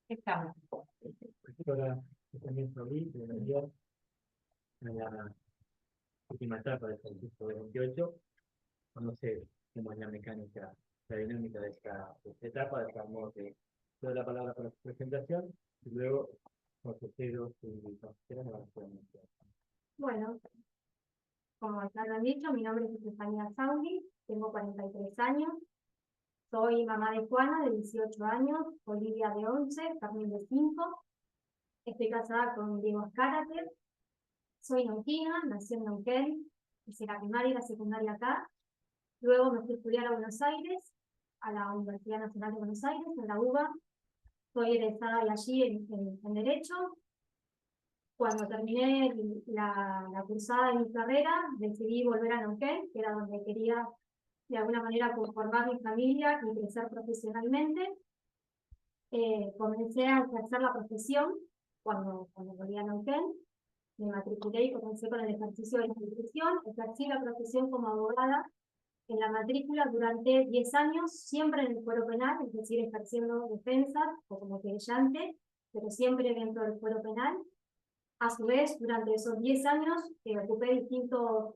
Estamos. Ahora también Solís, de Mayor, en la última etapa del ejercicio 28, conocer cómo es la mecánica, la dinámica de esta etapa, de modo que toda la palabra para su presentación y luego consejeros y consejeras van a poder mencionar. Bueno, como ya lo han dicho, mi nombre es Estefanía Saudi, tengo 43 años, soy mamá de Juana de 18 años, Olivia de 11, Carmen de 5, estoy casada con Diego Escárate, soy neuquina, nací en Neuquén, hice la primaria y la secundaria acá, luego me fui a estudiar a Buenos Aires, a la Universidad Nacional de Buenos Aires, en la UBA, soy egresada de allí en Derecho. Cuando terminé la cursada de mi carrera, decidí volver a Neuquén, que era donde quería de alguna manera conformar mi familia y crecer profesionalmente. Comencé a ejercer la profesión cuando volví a Neuquén. Me matriculé y comencé con el ejercicio de la institución. Ejercí la profesión como abogada en la matrícula durante 10 años, siempre en el fuero penal, es decir, ejerciendo defensa o como querellante, pero siempre dentro del fuero penal. A su vez, durante esos 10 años, ocupé distintos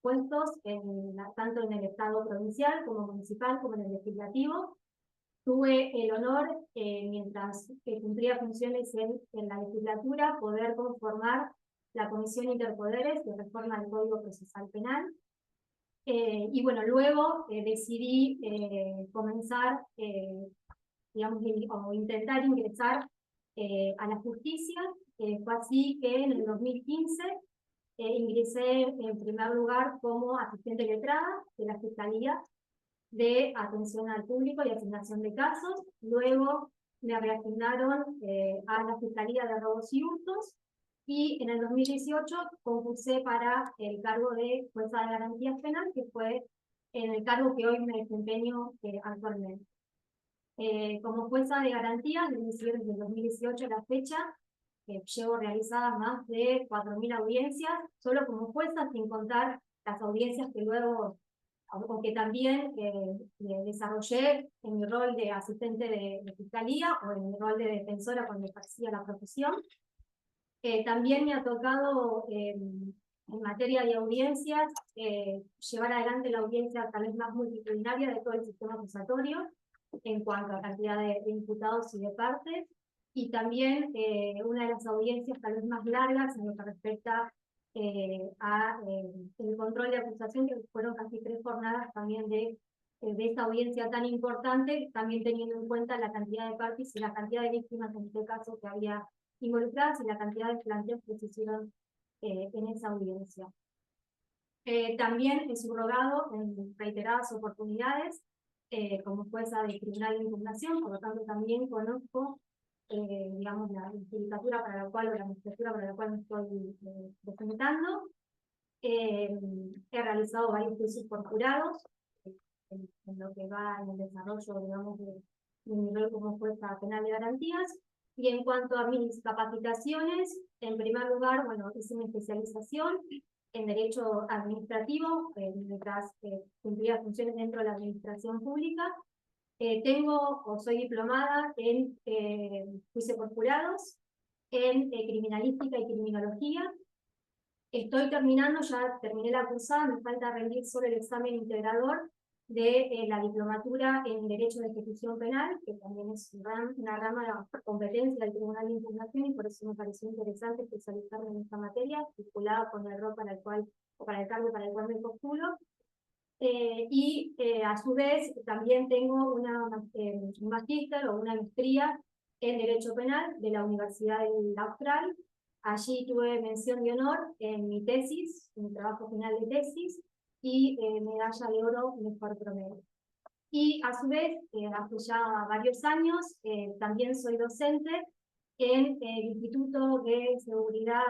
puestos, tanto en el Estado provincial, como municipal, como en el legislativo. Tuve el honor, mientras cumplía funciones en la legislatura, poder conformar la Comisión Interpoderes de Reforma del Código Procesal Penal. Y bueno, luego decidí comenzar, digamos, o intentar ingresar a la justicia. Fue así que en el 2015 ingresé en primer lugar como asistente letrada de la Fiscalía de Atención al Público y Asignación de Casos. Luego me reasignaron a la Fiscalía de Robos y Hurtos, y en el 2018 concursé para el cargo de jueza de garantías penal, que fue en el cargo que hoy me desempeño actualmente. Como jueza de garantías, desde el 2018 a la fecha, llevo realizadas más de 4.000 audiencias, solo como jueza, sin contar las audiencias que luego, o que también desarrollé en mi rol de asistente de fiscalía o en mi rol de defensora cuando ejercía la profesión. También me ha tocado, en materia de audiencias, llevar adelante la audiencia tal vez más multitudinaria de todo el sistema acusatorio, en cuanto a cantidad de imputados y de partes, y también una de las audiencias tal vez más largas en lo que respecta a el control de acusación, que fueron casi 3 jornadas también de esta audiencia tan importante, también teniendo en cuenta la cantidad de partes y la cantidad de víctimas en este caso que había involucradas y la cantidad de planteos que se hicieron en esa audiencia. También he subrogado en reiteradas oportunidades como jueza de tribunal de impugnación, por lo tanto también conozco digamos, la judicatura para la cual, o la magistratura para la cual me estoy presentando. He realizado varios juicios por jurados, en lo que va en el desarrollo, digamos, de mi rol como jueza penal de garantías. Y en cuanto a mis capacitaciones, en primer lugar, bueno, hice una especialización en Derecho Administrativo, mientras cumplía funciones dentro de la administración pública. Soy diplomada en juicio por jurados, en criminalística y criminología. Estoy terminando, ya terminé la cursada, me falta rendir solo el examen integrador de la diplomatura en Derecho de Ejecución Penal, que también es una rama de competencia del Tribunal de Impugnación, y por eso me pareció interesante especializarme en esta materia, vinculada con el rol para el cual, o para el cargo para el cual me postulo. A su vez también tengo un magíster o una maestría en Derecho Penal de la Universidad del Austral. Allí tuve mención de honor en mi tesis, en mi trabajo final de tesis, y medalla de oro mejor promedio. Y a su vez, hace ya varios años, también soy docente en el Instituto de Seguridad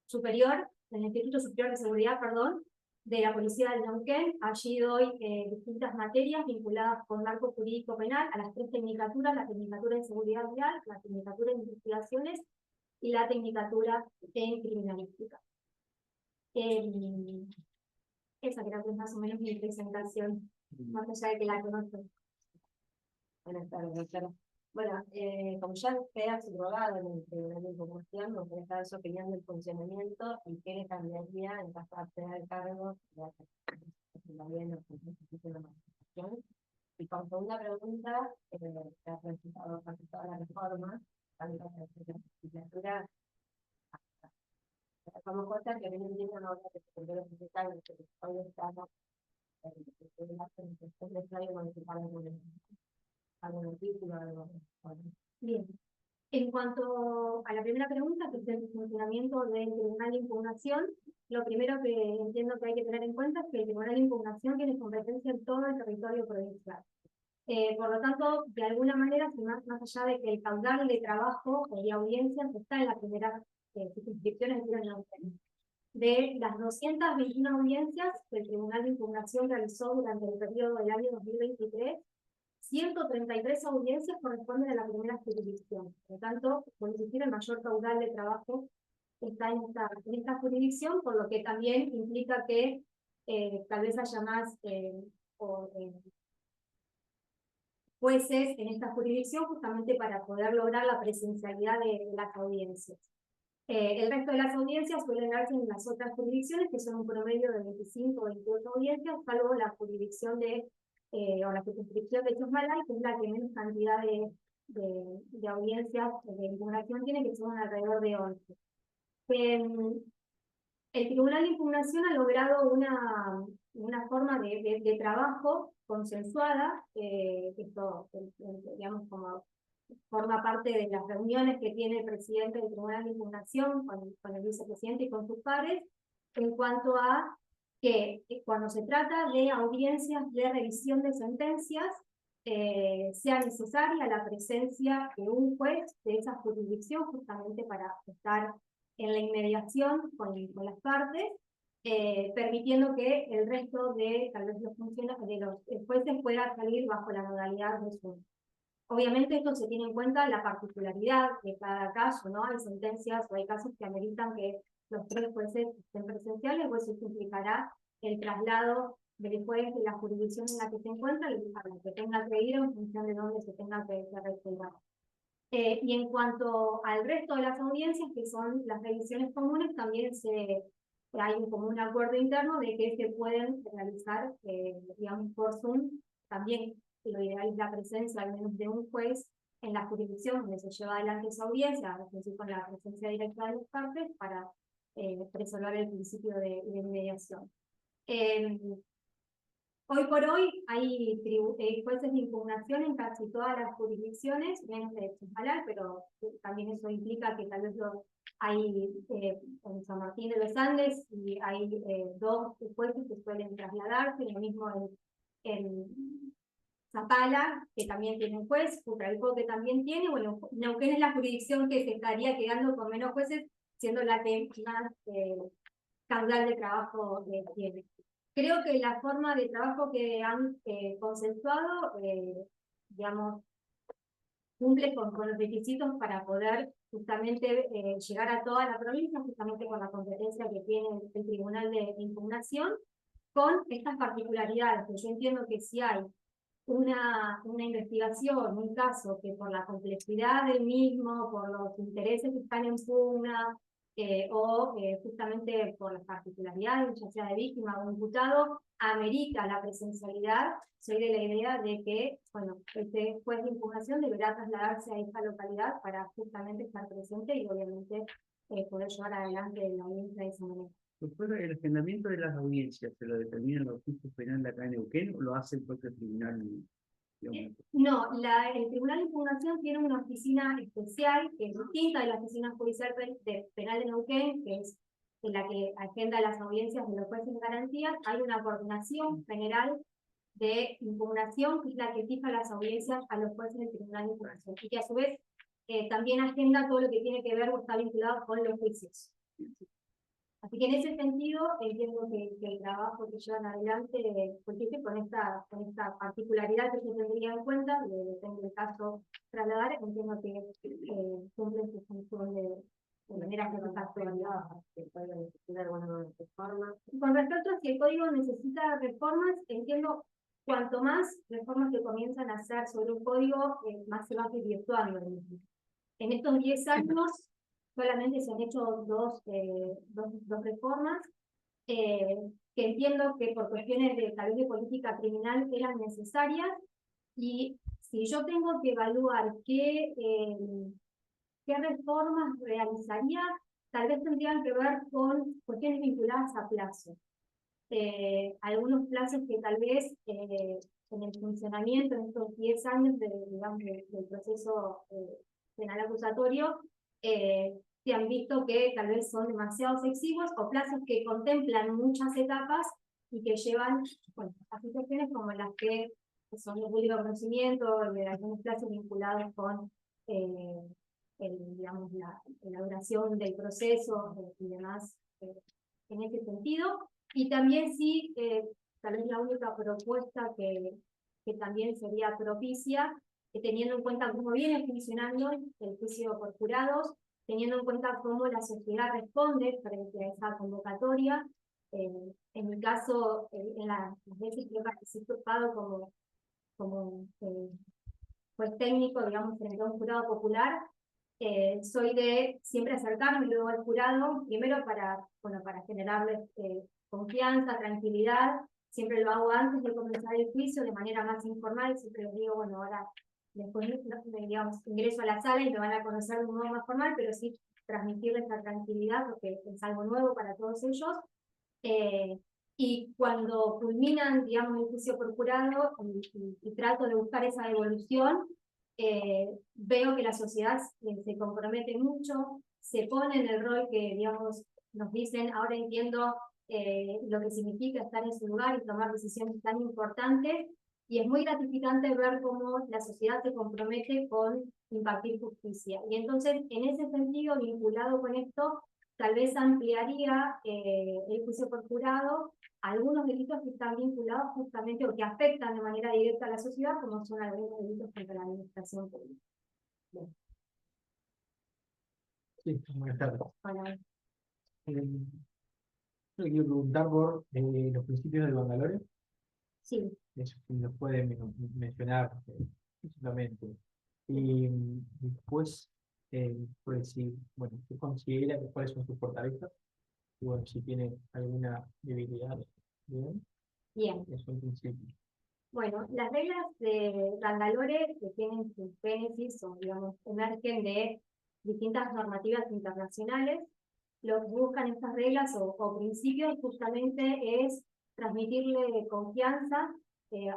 Superior, en el Instituto Superior de Seguridad, perdón, de la Policía del Neuquén. Allí doy distintas materias vinculadas con marco jurídico penal a las 3 tecnicaturas: la tecnicatura en seguridad vial, la tecnicatura en investigaciones y la tecnicatura en criminalística. Esa creo que es más o menos mi presentación, más allá de que la conozco. Buenas tardes, doctora. Bueno, como ya queda subrogado en el Tribunal de Impugnación, me gustaría saber su opinión del funcionamiento y qué le cambiaría en caso de acceder al cargo de también la magistración. Y con segunda pregunta, que ha presentado casi toda la reforma, tanto la legislatura como cosas que vienen viendo ahora que se cumplió los 60 años, que hoy estamos en la presentación de Flavio Municipal algún título, algo. Bien. En cuanto a la primera pregunta, que es el funcionamiento del Tribunal de Impugnación, lo primero que entiendo que hay que tener en cuenta es que el Tribunal de Impugnación tiene competencia en todo el territorio provincial. Por lo tanto, de alguna manera, más allá de que el caudal de trabajo y audiencias está en la primera circunscripción de las 221 audiencias que el Tribunal de Impugnación realizó durante el periodo del año 2023, 133 audiencias corresponden a la primera jurisdicción. Por lo tanto, por existir el mayor caudal de trabajo está en esta jurisdicción, por lo que también implica que tal vez haya más jueces en esta jurisdicción justamente para poder lograr la presencialidad de las audiencias. El resto de las audiencias suelen darse en las otras jurisdicciones, que son un promedio de 25 o 28 audiencias, salvo la jurisdicción o la circunscripción de Chosmalal, que es la que menos cantidad de audiencias de impugnación tiene, que son alrededor de 11. El Tribunal de Impugnación ha logrado una forma de trabajo consensuada, esto, digamos, como forma parte de las reuniones que tiene el presidente del Tribunal de Impugnación con el vicepresidente y con sus pares, en cuanto a que cuando se trata de audiencias de revisión de sentencias, sea necesaria la presencia de un juez de esa jurisdicción, justamente para estar en la inmediación con las partes, permitiendo que el resto de tal vez los funcionarios de los jueces pueda salir bajo la modalidad de Zoom. Obviamente esto se tiene en cuenta la particularidad de cada caso, ¿no? Hay sentencias o hay casos que ameritan que los 3 jueces estén presenciales, pues eso implicará el traslado del juez de la jurisdicción en la que se encuentra y a la que tenga que ir en función de dónde se tenga que resolver. Y en cuanto al resto de las audiencias, que son las revisiones comunes, también hay como un acuerdo interno de que se pueden realizar, digamos, por Zoom. También lo ideal es la presencia al menos de un juez en la jurisdicción donde se lleva adelante esa audiencia, es decir, con la presencia directa de las partes, para preservar el principio de mediación. Hoy por hoy hay jueces de impugnación en casi todas las jurisdicciones, menos de Chosmalal, pero también eso implica que tal vez hay en San Martín de los Andes y hay 2 jueces que suelen trasladarse, lo mismo en Zapala, que también tiene un juez, Putralcó, que también tiene. Bueno, Neuquén es la jurisdicción que se estaría quedando con menos jueces, siendo la que más caudal de trabajo tiene. Creo que la forma de trabajo que han consensuado, digamos, cumple con los requisitos para poder justamente llegar a toda la provincia, justamente con la competencia que tiene el Tribunal de Impugnación, con estas particularidades, que yo entiendo que si hay una investigación, un caso que por la complejidad del mismo, por los intereses que están en pugna, o justamente por las particularidades, ya sea de víctima o imputado, amerita la presencialidad, soy de la idea de que, bueno, este juez de impugnación deberá trasladarse a esta localidad para justamente estar presente y obviamente poder llevar adelante la audiencia de esa manera. Doctora, ¿el agendamiento de las audiencias se lo determinan los jueces penales de acá en Neuquén o lo hace el propio tribunal? No, el Tribunal de Impugnación tiene una oficina especial que es distinta de la oficina judicial penal de Neuquén, que es la que agenda las audiencias de los jueces de garantía. Hay una coordinación general de impugnación, que es la que fija las audiencias a los jueces del Tribunal de Impugnación, y que a su vez también agenda todo lo que tiene que ver o está vinculado con los juicios. Así que en ese sentido entiendo que el trabajo que llevan adelante, porque con esta particularidad que se tendría en cuenta, depende del caso trasladar, entiendo que cumple su función de manera satisfactoria. Con respecto a si el código necesita reformas, entiendo cuanto más reformas que comienzan a hacer sobre un código, más se va desvirtuando el mismo. En estos 10 años solamente se han hecho dos reformas, que entiendo que por cuestiones de tal vez de política criminal eran necesarias, y si yo tengo que evaluar qué reformas realizaría, tal vez tendrían que ver con cuestiones vinculadas a plazos. Algunos plazos que tal vez en el funcionamiento en estos 10 años del proceso penal acusatorio se han visto que tal vez son demasiado exiguos, o plazos que contemplan muchas etapas y que llevan, bueno, a situaciones como las que son de público conocimiento, de algunos plazos vinculados con digamos, la duración del proceso y demás en ese sentido. Y también sí, tal vez la única propuesta que también sería propicia, teniendo en cuenta cómo viene funcionando el juicio por jurados, teniendo en cuenta cómo la sociedad responde frente a esa convocatoria. En mi caso, en las veces que he participado como juez técnico, digamos, frente a un jurado popular, soy de siempre acercarme luego al jurado, primero para generarles confianza, tranquilidad. Siempre lo hago antes de comenzar el juicio de manera más informal, siempre les digo, bueno, ahora después digamos, ingreso a la sala y me van a conocer de un modo más formal, pero sí transmitirles la tranquilidad porque es algo nuevo para todos ellos. Y cuando culminan, digamos, el juicio por jurado y trato de buscar esa evolución, veo que la sociedad se compromete mucho, se pone en el rol que, digamos, nos dicen, ahora entiendo lo que significa estar en su lugar y tomar decisiones tan importantes, y es muy gratificante ver cómo la sociedad se compromete con impartir justicia. Y entonces, en ese sentido, vinculado con esto, tal vez ampliaría el juicio por jurado a algunos delitos que están vinculados justamente o que afectan de manera directa a la sociedad, como son algunos delitos contra la administración pública. Bien. Sí, buenas tardes. Para... Yo quiero preguntar por los principios del Bangalore. Sí. Eso, si nos pueden mencionar solamente. Y después, pues si, bueno, ¿qué considera que cuáles son sus fortalezas? Y bueno, si tiene alguna debilidad. Bien. Bien. Eso en principio. Bueno, las reglas de Bangalore, que tienen sus génesis o, digamos, emergen de distintas normativas internacionales. Lo que buscan estas reglas o principios justamente es transmitirle confianza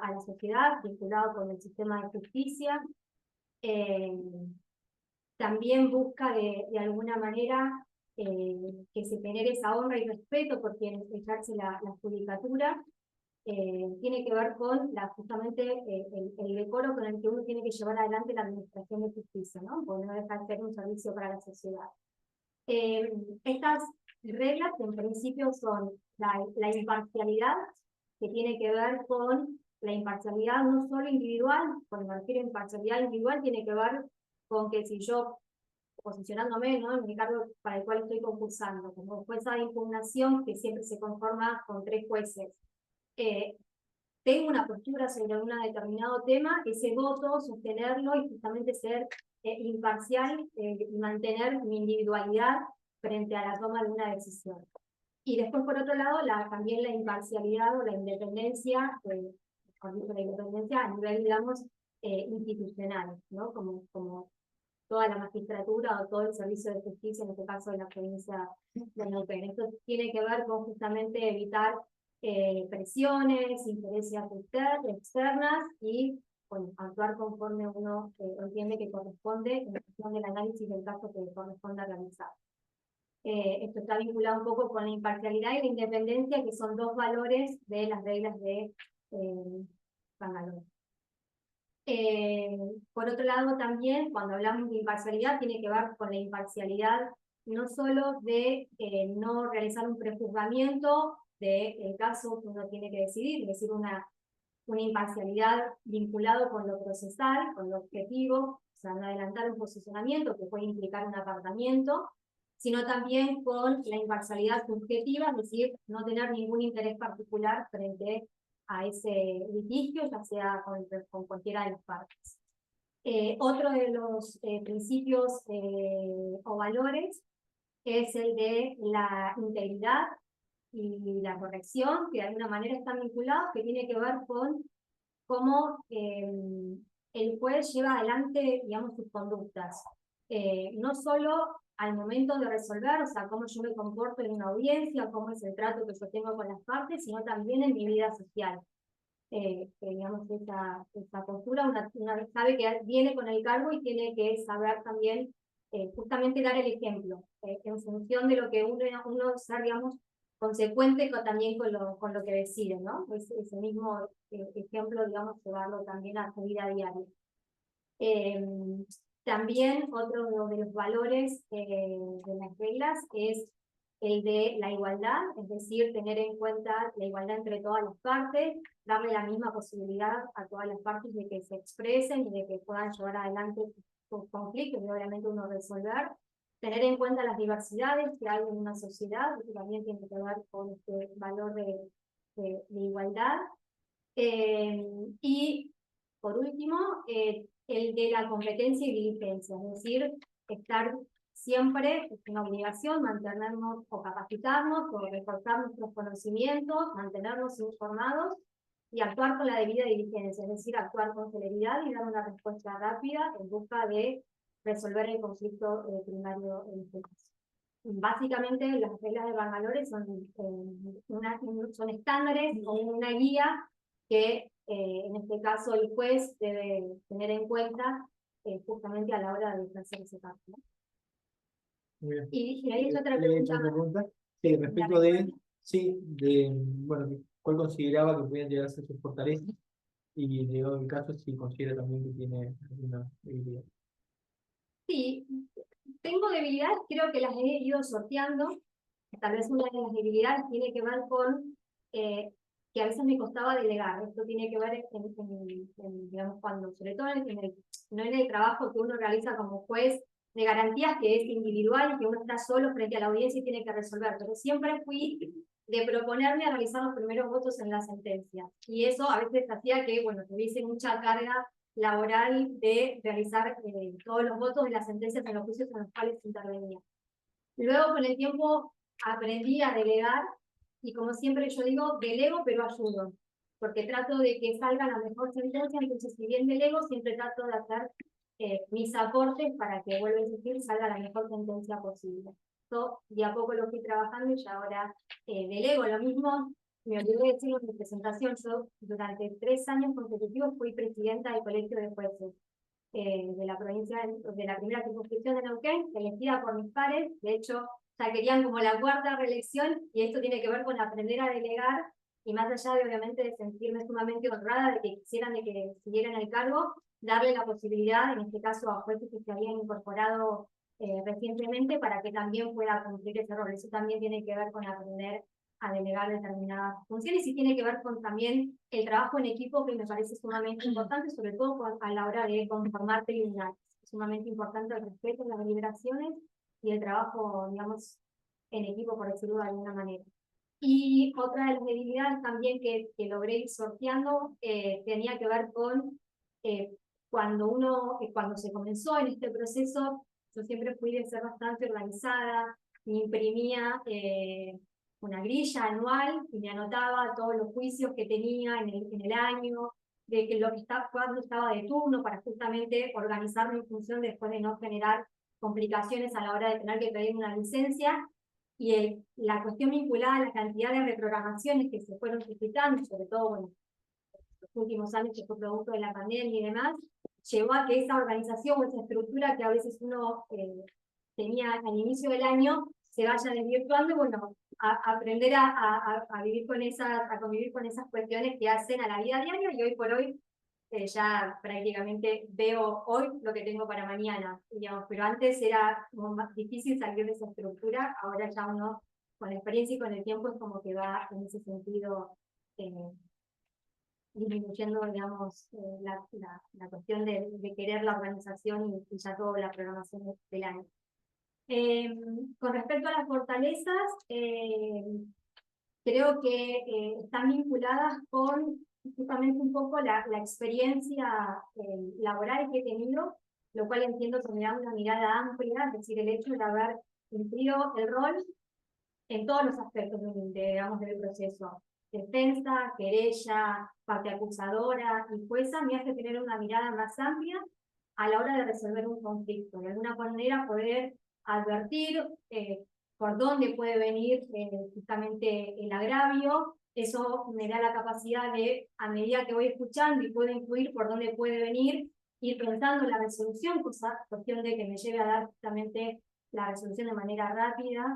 a la sociedad, vinculado con el sistema de justicia. También busca de alguna manera que se genere esa honra y respeto por quien ejerce la judicatura. Tiene que ver con justamente el decoro con el que uno tiene que llevar adelante la administración de justicia, ¿no? Porque no deja de ser un servicio para la sociedad. Estas reglas en principio son la imparcialidad, que tiene que ver con la imparcialidad no solo individual. Cuando me refiero a imparcialidad individual, tiene que ver con que si yo, posicionándome, ¿no?, en el cargo para el cual estoy concursando, como jueza de impugnación, que siempre se conforma con 3 jueces, tengo una postura sobre un determinado tema, ese voto, sostenerlo y justamente ser imparcial y mantener mi individualidad frente a la toma de una decisión. Y después, por otro lado, también la imparcialidad o la independencia, la independencia a nivel, digamos, institucional, ¿no? Como toda la magistratura o todo el servicio de justicia, en este caso de la provincia de Neuquén. Esto tiene que ver con justamente evitar presiones, intereses externas y, bueno, actuar conforme uno entiende que corresponde en función del análisis del caso que corresponda realizar. Esto está vinculado un poco con la imparcialidad y la independencia, que son 2 valores de las reglas de Bangalore. Por otro lado, también, cuando hablamos de imparcialidad, tiene que ver con la imparcialidad no solo de no realizar un prejuzgamiento del caso que uno tiene que decidir, es decir, una imparcialidad vinculado con lo procesal, con lo objetivo, o sea, no adelantar un posicionamiento que puede implicar un apartamiento, sino también con la imparcialidad subjetiva, es decir, no tener ningún interés particular frente a ese litigio, ya sea con cualquiera de las partes. Otro de los principios o valores es el de la integridad y la corrección, que de alguna manera están vinculados, que tiene que ver con cómo el juez lleva adelante, digamos, sus conductas. No solo al momento de resolver, o sea, cómo yo me comporto en una audiencia, cómo es el trato que yo tengo con las partes, sino también en mi vida social. Digamos, esa postura, una vez sabe que viene con el cargo y tiene que saber también justamente dar el ejemplo, en función de lo que uno sea, digamos, consecuente también con lo que decide, ¿no? Ese mismo ejemplo, digamos, llevarlo también a su vida diaria. También otro de los valores de las reglas es el de la igualdad, es decir, tener en cuenta la igualdad entre todas las partes, darle la misma posibilidad a todas las partes de que se expresen y de que puedan llevar adelante sus conflictos y obviamente uno resolver, tener en cuenta las diversidades que hay en una sociedad, que también tiene que ver con este valor de igualdad. Y por último, el de la competencia y diligencia, es decir, estar siempre, es una obligación, mantenernos o capacitarnos o reforzar nuestros conocimientos, mantenernos informados y actuar con la debida diligencia, es decir, actuar con celeridad y dar una respuesta rápida en busca de resolver el conflicto primario en este caso. Básicamente, las reglas de Bangalore son estándares o una guía que en este caso el juez debe tener en cuenta justamente a la hora de hacer ese caso, ¿no? Muy bien. Y ahí es otra ¿Le he hecho pregunta. otra pregunta? Sí, respecto bueno, cuál consideraba que podían llegar a ser sus fortalezas y llegado el caso si considera también que tiene alguna debilidad. Sí, tengo debilidades, creo que las he ido sorteando. Tal vez una de las debilidades tiene que ver con que a veces me costaba delegar. Esto tiene que ver digamos, cuando, sobre todo no en el trabajo que uno realiza como juez de garantías, que es individual y que uno está solo frente a la audiencia y tiene que resolver. Pero siempre fui de proponerme a realizar los primeros votos en la sentencia. Y eso a veces hacía que, bueno, tuviese mucha carga laboral de realizar todos los votos de las sentencias en los juicios en los cuales intervenía. Luego, con el tiempo, aprendí a delegar y, como siempre yo digo, delego pero ayudo, porque trato de que salga la mejor sentencia. Entonces, si bien delego, siempre trato de hacer mis aportes para que, vuelvo a insistir, salga la mejor sentencia posible. Yo de a poco lo fui trabajando y ya ahora delego. Lo mismo, me olvidé de decirlo en mi presentación, yo durante 3 años consecutivos fui presidenta del Colegio de Jueces de la provincia, de la primera circunscripción de Neuquén, elegida por mis pares. De hecho, ya querían como la 4ª reelección, y esto tiene que ver con aprender a delegar, y más allá de obviamente de sentirme sumamente honrada de que quisieran de que siguieran el cargo, darle la posibilidad, en este caso a jueces que se habían incorporado recientemente, para que también pueda cumplir ese rol. Eso también tiene que ver con aprender a delegar determinadas funciones y tiene que ver con también el trabajo en equipo, que me parece sumamente importante, sobre todo a la hora de conformar tribunales. Es sumamente importante el respeto a las deliberaciones y el trabajo, digamos, en equipo, por decirlo de alguna manera. Y otra de las debilidades también que logré ir sorteando tenía que ver con cuando se comenzó en este proceso, yo siempre fui de ser bastante organizada, me imprimía una grilla anual y me anotaba todos los juicios que tenía en el año, de que cuando estaba de turno, para justamente organizarme en función después de no generar complicaciones a la hora de tener que pedir una licencia. Y la cuestión vinculada a la cantidad de reprogramaciones que se fueron suscitando, sobre todo, bueno, los últimos años que fue producto de la pandemia y demás, llevó a que esa organización o esa estructura que a veces uno tenía al inicio del año se vaya desvirtuando, y bueno, aprender a vivir con a convivir con esas cuestiones que hacen a la vida diaria. Y hoy por hoy ya prácticamente veo hoy lo que tengo para mañana, digamos, pero antes era como más difícil salir de esa estructura. Ahora ya uno, con la experiencia y con el tiempo, es como que va en ese sentido disminuyendo, digamos, la cuestión de querer la organización y ya toda la programación del año. Con respecto a las fortalezas, creo que están vinculadas con justamente un poco la experiencia laboral que he tenido, lo cual entiendo que me da una mirada amplia, es decir, el hecho de haber cumplido el rol en todos los aspectos digamos, del proceso. Defensa, querella, parte acusadora y jueza me hace tener una mirada más amplia a la hora de resolver un conflicto. De alguna manera poder advertir por dónde puede venir justamente el agravio. Eso me da la capacidad de, a medida que voy escuchando y puedo influir por dónde puede venir, ir pensando la resolución, cuestión de que me lleve a dar justamente la resolución de manera rápida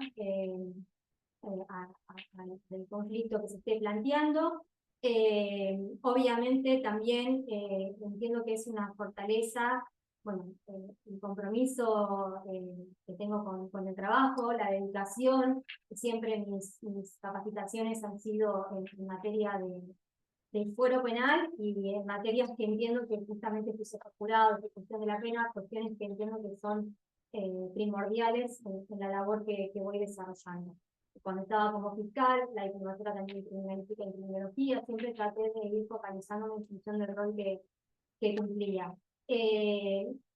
del conflicto que se esté planteando. Obviamente también entiendo que es una fortaleza, bueno, el compromiso que tengo con el trabajo, la dedicación, siempre mis capacitaciones han sido en materia del fuero penal y en materias que entiendo que justamente juicio jurado, ejecución de la pena, cuestiones que entiendo que son primordiales en la labor que voy desarrollando. Cuando estaba como fiscal, la diplomatura también criminalística y criminología, siempre traté de ir focalizándome en función del rol que cumplía.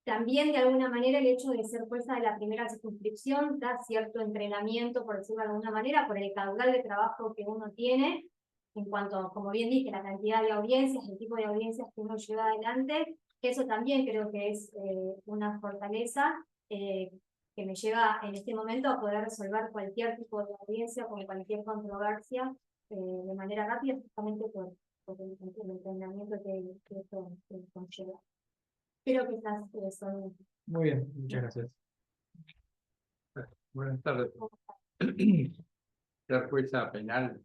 También, de alguna manera, el hecho de ser jueza de la primera circunscripción da cierto entrenamiento, por decirlo de alguna manera, por el caudal de trabajo que uno tiene, en cuanto, como bien dije, la cantidad de audiencias, el tipo de audiencias que uno lleva adelante. Eso también creo que es una fortaleza que me lleva en este momento a poder resolver cualquier tipo de audiencia con cualquier controversia de manera rápida, justamente por el entrenamiento que esto conlleva. Creo que estas son... Muy bien, muchas gracias. Buenas tardes. Ser jueza penal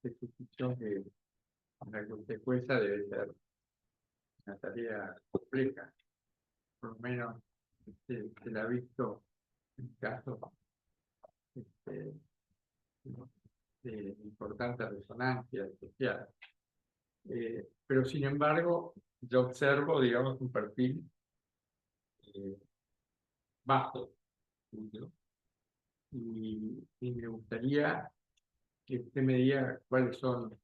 es institución que la consecuencia debe ser una tarea compleja. Por lo menos se la ha visto en casos de importante resonancia social. Pero sin embargo, yo observo, digamos, un perfil bajo, ¿no? Y me gustaría que usted me diga cuáles son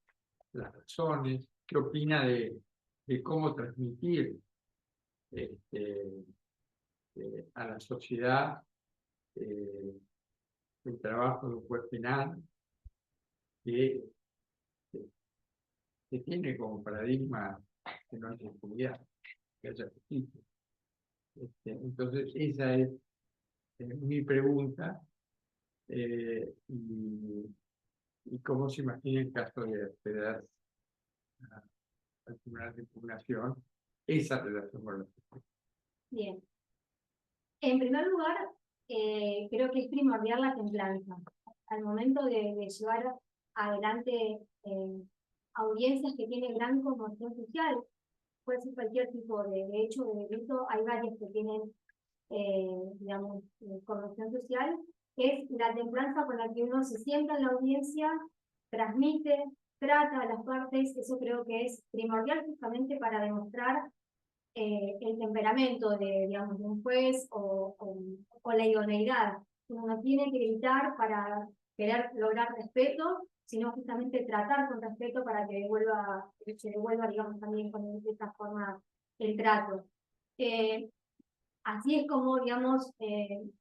las razones, qué opina de cómo transmitir a la sociedad el trabajo de un juez penal que, que tiene como paradigma que no haya impunidad, que haya justicia. Entonces, esa es mi pregunta. Y cómo se imagina el caso de acceder al tribunal de impugnación esa relación con la justicia. Bien. En primer lugar, creo que es primordial la templanza. Al momento de llevar adelante audiencias que tienen gran conmoción social, puede ser cualquier tipo de hecho, de delito, hay varias que tienen, digamos, conmoción social, es la templanza con la que uno se sienta en la audiencia, transmite, trata a las partes. Eso creo que es primordial justamente para demostrar el temperamento digamos, de un juez o la idoneidad. Uno no tiene que gritar para querer lograr respeto, sino justamente tratar con respeto para que se devuelva, digamos, también con esta forma el trato. Así es como, digamos,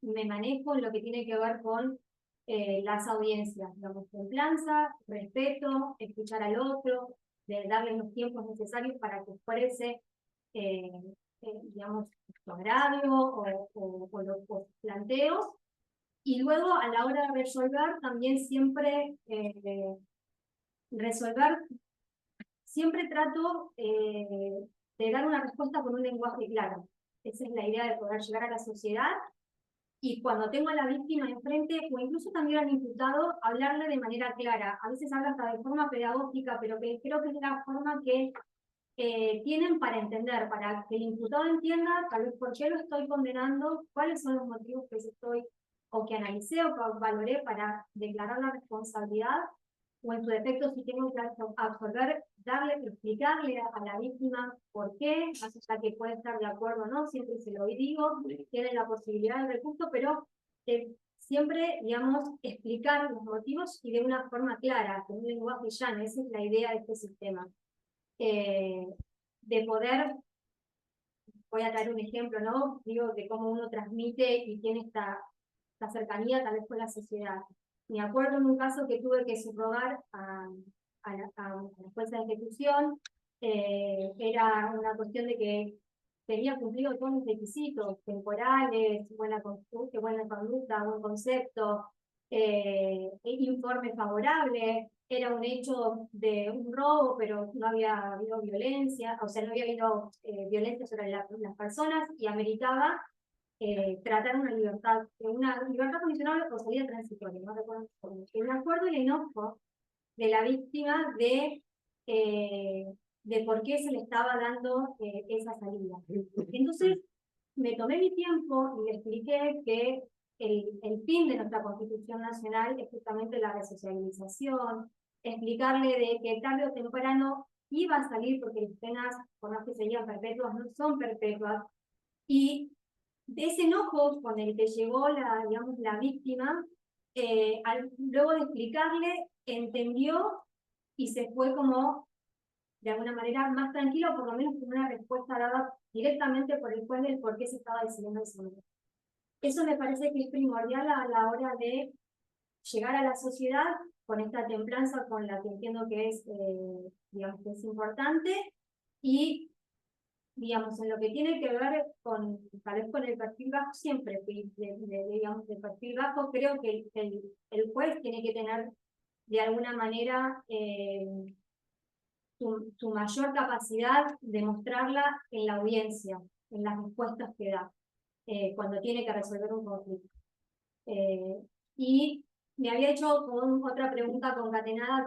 me manejo en lo que tiene que ver con las audiencias, digamos, templanza, respeto, escuchar al otro, de darle los tiempos necesarios para que exprese digamos, su agravio o los planteos. Y luego, a la hora de resolver, también siempre trato de dar una respuesta con un lenguaje claro. Esa es la idea de poder llegar a la sociedad y cuando tengo a la víctima enfrente, o incluso también al imputado, hablarle de manera clara. A veces hablo hasta de forma pedagógica, pero que creo que es la forma que tienen para entender, para que el imputado entienda tal vez por qué lo estoy condenando, cuáles son los motivos que estoy o que analicé o que valoré para declarar la responsabilidad, o en su defecto si tengo que absolver, explicarle a la víctima por qué, más allá que puede estar de acuerdo o no, siempre se lo digo, tienen la posibilidad del recurso, pero siempre, digamos, explicar los motivos y de una forma clara, con un lenguaje llano. Esa es la idea de este sistema. De poder, voy a traer un ejemplo, ¿no? Digo, de cómo uno transmite y tiene esta cercanía tal vez con la sociedad. Me acuerdo en un caso que tuve que subrogar a la jueza de ejecución, era una cuestión de que tenía cumplido todos los requisitos temporales, buena conducta, buen concepto, informe favorable, era un hecho de un robo, pero no había habido violencia, o sea, no había habido violencia sobre las personas y ameritaba tratar una libertad condicional o salida transitoria, no recuerdo cómo. Me acuerdo el enojo de la víctima de por qué se le estaba dando esa salida. Entonces, me tomé mi tiempo y le expliqué que el fin de nuestra Constitución Nacional es justamente la resocialización, explicarle de que tarde o temprano iba a salir porque las penas, por más que serían perpetuas, no son perpetuas, y de ese enojo con el que llegó digamos, la víctima, luego de explicarle, entendió y se fue como, de alguna manera, más tranquilo, por lo menos con una respuesta dada directamente por el juez del por qué se estaba decidiendo ese momento. Eso me parece que es primordial a la hora de llegar a la sociedad con esta templanza con la que entiendo que es, digamos, que es importante, y digamos, en lo que tiene que ver con, tal vez con el perfil bajo, siempre fui digamos, de perfil bajo. Creo que el juez tiene que tener, de alguna manera, su mayor capacidad de mostrarla en la audiencia, en las respuestas que da, cuando tiene que resolver un conflicto. Y me había hecho con otra pregunta concatenada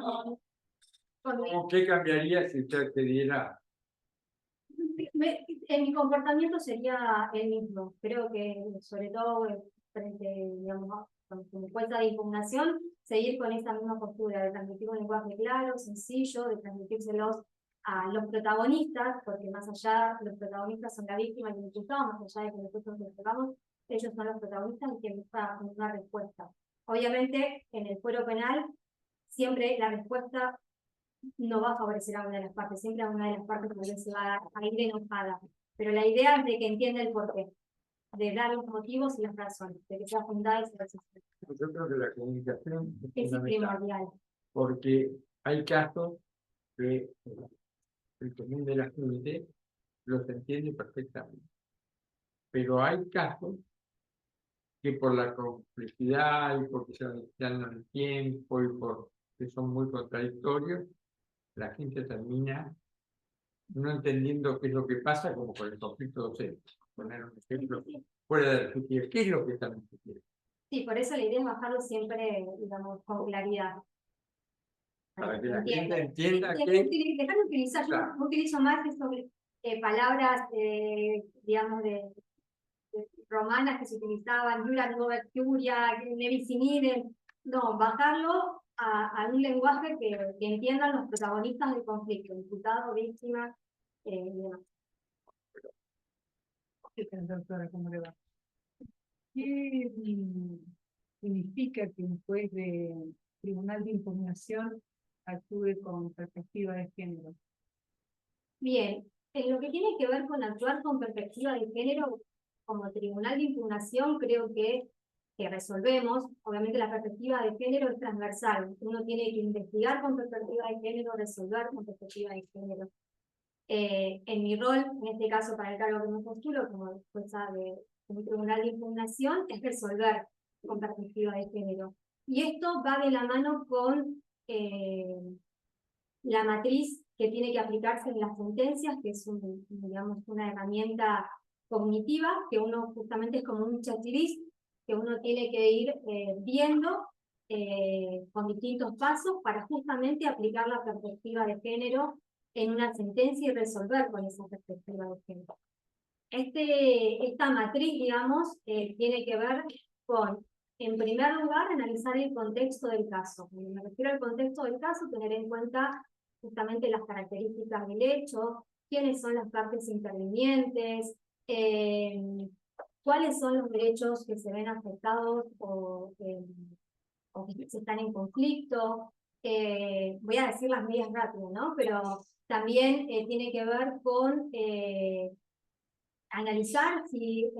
con ¿Qué cambiaría si usted te diera? En mi comportamiento sería el mismo. Creo que, sobre todo, frente, digamos, con fuerza de impugnación, seguir con esa misma postura de transmitir un lenguaje claro, sencillo, de transmitírselos a los protagonistas, porque más allá, los protagonistas son la víctima y el imputado, más allá de que nosotros nos tocamos, ellos son los protagonistas y quienes buscan una respuesta. Obviamente, en el fuero penal, siempre la respuesta no va a favorecer a una de las partes, siempre a una de las partes porque se va a ir enojada. Pero la idea es de que entienda el porqué, de dar los motivos y las razones, de que sea fundada y sea resistente. Yo creo que la comunicación es Es fundamental, primordial. porque hay casos que el común de la gente los entiende perfectamente, pero hay casos que por la complejidad y porque se necesitan el tiempo y porque son muy contradictorios, la gente termina no entendiendo qué es lo que pasa, como con el conflicto docente. Poner un ejemplo fuera de la justicia, ¿qué es lo que están discutiendo? Sí, por eso la idea es bajarlo siempre, digamos, con claridad. Para que la Entienda. gente entienda que... Dejar de utilizar, Claro. yo no utilizo más palabras, digamos, romanas que se utilizaban, Yuran Goberturia, Nevisiniden. No, bajarlo a un lenguaje que entiendan los protagonistas del conflicto, imputado, víctima, y demás. ¿Qué tal, doctora? ¿Cómo le va? ¿Qué significa que un juez de tribunal de impugnación actúe con perspectiva de género? Bien, en lo que tiene que ver con actuar con perspectiva de género, como tribunal de impugnación, creo que resolvemos. Obviamente la perspectiva de género es transversal. Uno tiene que investigar con perspectiva de género, resolver con perspectiva de género. En mi rol, en este caso para el cargo que me postulo como jueza de un tribunal de impugnación, es resolver con perspectiva de género. Y esto va de la mano con la matriz que tiene que aplicarse en las sentencias, que es digamos, una herramienta cognitiva, que uno justamente es como un checklist, que uno tiene que ir viendo con distintos pasos para justamente aplicar la perspectiva de género en una sentencia y resolver con esa perspectiva de género. Esta matriz, digamos, tiene que ver con, en primer lugar, analizar el contexto del caso. Cuando me refiero al contexto del caso, tener en cuenta justamente las características del hecho, quiénes son las partes intervinientes, cuáles son los derechos que se ven afectados o que se están en conflicto. Voy a decir las medidas rápido, ¿no? Pero también tiene que ver con analizar si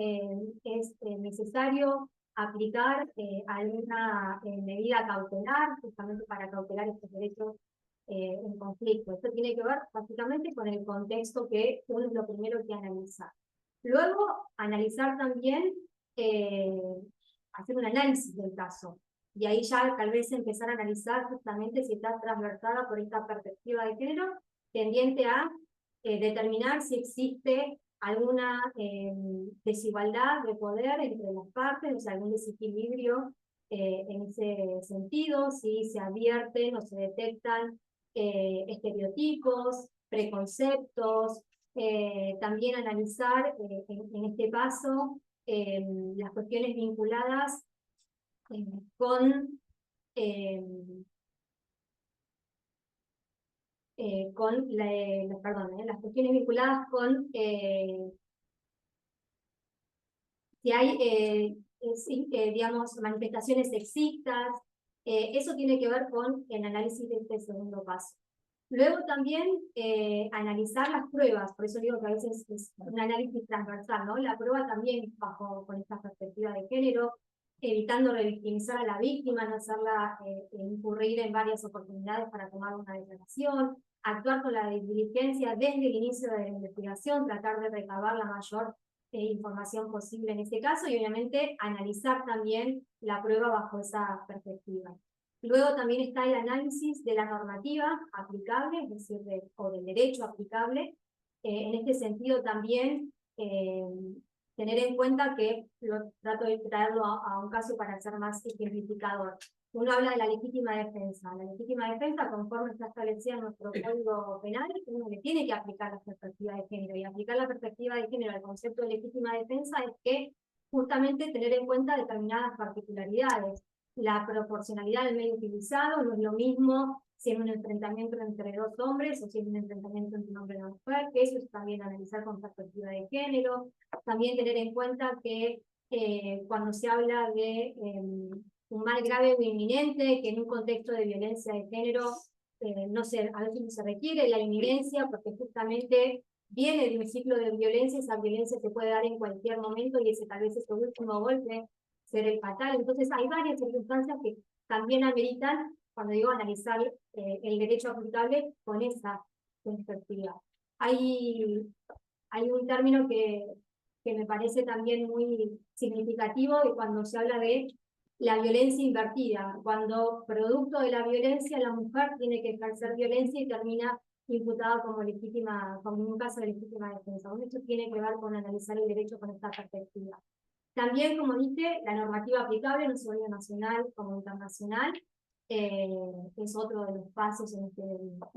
es necesario aplicar alguna medida cautelar, justamente para cautelar estos derechos en conflicto. Esto tiene que ver básicamente con el contexto que uno es lo primero que analizar. Luego, analizar también, hacer un análisis del caso. Y ahí ya tal vez empezar a analizar justamente si está transversada por esta perspectiva de género, tendiente a determinar si existe alguna desigualdad de poder entre las partes, o sea, algún desequilibrio en ese sentido, si se advierten o se detectan estereotipos, preconceptos, también analizar en este paso las cuestiones vinculadas con las cuestiones vinculadas con si hay, digamos, manifestaciones sexistas. Eso tiene que ver con el análisis de este segundo paso. Luego también analizar las pruebas, por eso digo que a veces es un análisis transversal, ¿no? La prueba también bajo con esta perspectiva de género, evitando revictimizar a la víctima, no hacerla incurrir en varias oportunidades para tomar una declaración, actuar con la diligencia desde el inicio de la investigación, tratar de recabar la mayor información posible en este caso y obviamente analizar también la prueba bajo esa perspectiva. Luego también está el análisis de la normativa aplicable, es decir, o del derecho aplicable. En este sentido también tener en cuenta que lo trato de traerlo a un caso para ser más ejemplificador. Uno habla de la legítima defensa. La legítima defensa, conforme está establecida en nuestro Código Penal, uno le tiene que aplicar la perspectiva de género. Y aplicar la perspectiva de género al concepto de legítima defensa es que justamente tener en cuenta determinadas particularidades. La proporcionalidad del medio utilizado no es lo mismo si es un enfrentamiento entre dos hombres o si es un enfrentamiento entre un hombre y una mujer, que eso es también analizar con perspectiva de género. También tener en cuenta que cuando se habla de un mal grave o inminente, que en un contexto de violencia de género a veces no se requiere la inminencia porque justamente viene de un ciclo de violencia, esa violencia se puede dar en cualquier momento y ese tal vez es el último golpe ser el fatal. Entonces hay varias circunstancias que también ameritan, cuando digo analizar el derecho aplicable con esa perspectiva. Hay un término que me parece también muy significativo de cuando se habla de la violencia invertida, cuando producto de la violencia la mujer tiene que ejercer violencia y termina imputada como un caso de legítima defensa. Esto tiene que ver con analizar el derecho con esta perspectiva. También, como dije, la normativa aplicable, no solo nacional como internacional, es otro de los pasos en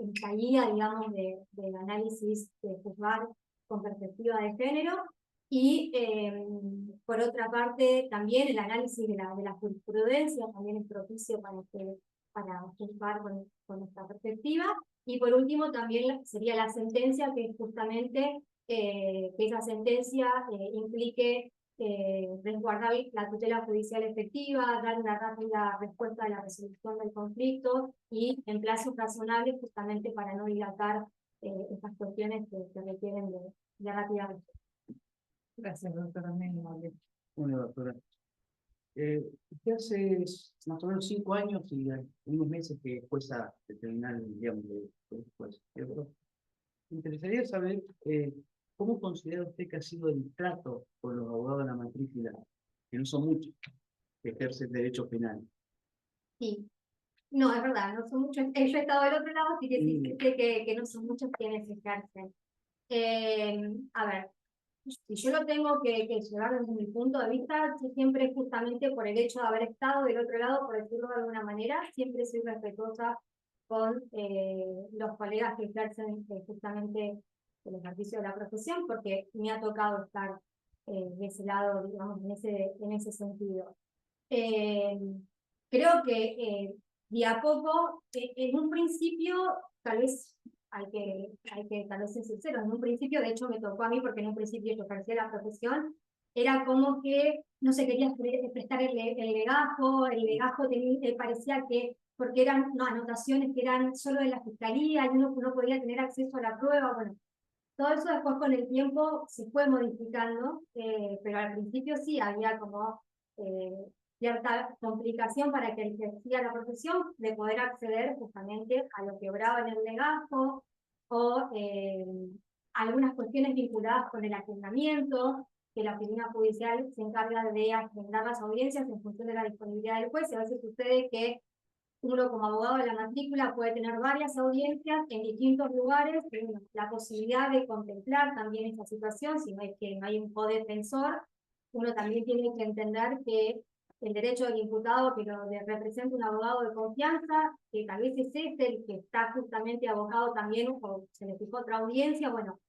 esta guía, digamos, del análisis de juzgar con perspectiva de género. Y, por otra parte, también el análisis de la jurisprudencia también es propicio para juzgar con esta perspectiva. Y por último, también sería la sentencia, que es justamente que esa sentencia implique resguardar la tutela judicial efectiva, dar una rápida respuesta a la resolución del conflicto y en plazos razonables justamente para no dilatar estas cuestiones que requieren de rápida respuesta. Gracias, doctora. Muy amable. Bueno, doctora. Usted hace más o menos 5 años y unos meses que jueza de terminal, digamos, de juez, ¿cierto? Me interesaría saber cómo considera usted que ha sido el trato con los abogados de la matrícula, que no son muchos, que ejercen derecho penal. Sí, no, es verdad, no son muchos. Yo he estado del otro lado, así que sí sé que no son muchos quienes ejercen. A ver, si yo lo tengo que llevar desde mi punto de vista, yo siempre justamente por el hecho de haber estado del otro lado, por decirlo de alguna manera, siempre soy respetuosa con los colegas que ejercen justamente el ejercicio de la profesión, porque me ha tocado estar de ese lado, digamos, en ese sentido. Creo que de a poco, en un principio, tal vez hay que tal vez ser sincero, en un principio, de hecho me tocó a mí porque en un principio yo ejercí la profesión, era como que no se quería prestar el legajo parecía que, porque eran anotaciones que eran solo de la fiscalía, y uno no podía tener acceso a la prueba, bueno, todo eso después con el tiempo se fue modificando, pero al principio sí había como cierta complicación para que el que ejercía la profesión de poder acceder justamente a lo que obraba en el legajo o algunas cuestiones vinculadas con el agendamiento, que la oficina judicial se encarga de agendar las audiencias en función de la disponibilidad del juez, y a veces sucede que uno como abogado de la matrícula puede tener varias audiencias en distintos lugares, la posibilidad de contemplar también esta situación, si no es que no hay un codefensor, uno también tiene que entender que el derecho del imputado que lo representa un abogado de confianza, que tal vez es este el que está justamente abocado también, o se le fijó otra audiencia, bueno,